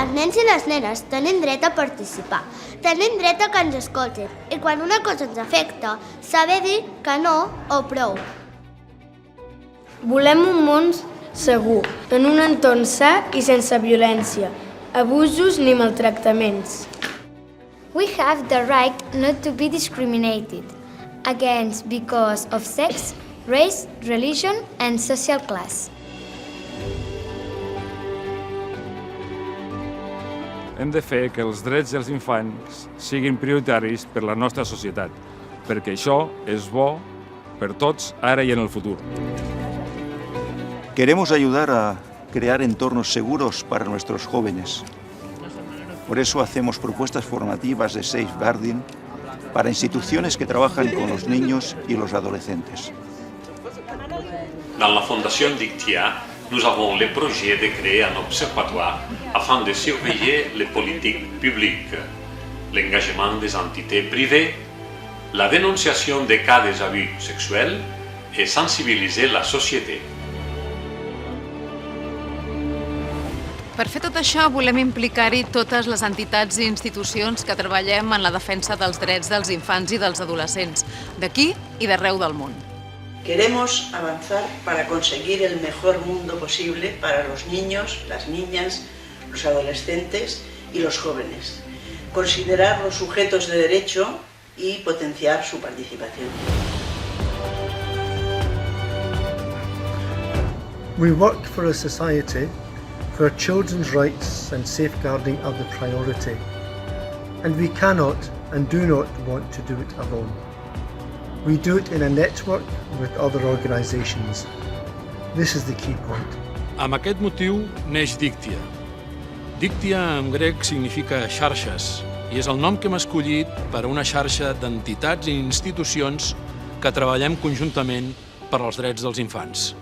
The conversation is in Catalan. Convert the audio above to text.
Els nens i les nenes tenim dret a participar, tenim dret a que ens escoltin i quan una cosa ens afecta, saber dir que no o prou. Volem un món segur, en un entorn sa i sense violència, abusos ni maltractaments. We have the right not to be discriminated against because of sex, race, religion and social class. Hem de fer que els drets dels infants siguin prioritaris per la nostra societat, perquè això és bo per tots ara i en el futur. Queremos ayudar a crear entornos seguros para nuestros jóvenes. Por eso hacemos propuestas formativas de safeguarding para instituciones que trabajan con los niños y los adolescentes. Dans la Fondation Dictia, nous avons le projet de créer un observatoire afin de surveiller les politiques publiques, l'engagement des entités privées, la dénonciation des cas des abus sexuels et sensibiliser la société. Per fer tot això, volem implicar-hi totes les entitats i institucions que treballem en la defensa dels drets dels infants i dels adolescents, d'aquí i d'arreu del món. Queremos avanzar para conseguir el mejor mundo posible para los niños, las niñas, los adolescentes y los jóvenes. Considerar los sujetos de derecho y potenciar su participación. We work for a society where children's rights and safeguarding are the priority, and we cannot and do not want to do it alone. We do it in a network with other organisations. This is the key point. Amb aquest motiu neix Dictia. Dictia en grec significa xarxes i és el nom que hem escollit per a una xarxa d'entitats i institucions que treballem conjuntament per als drets dels infants.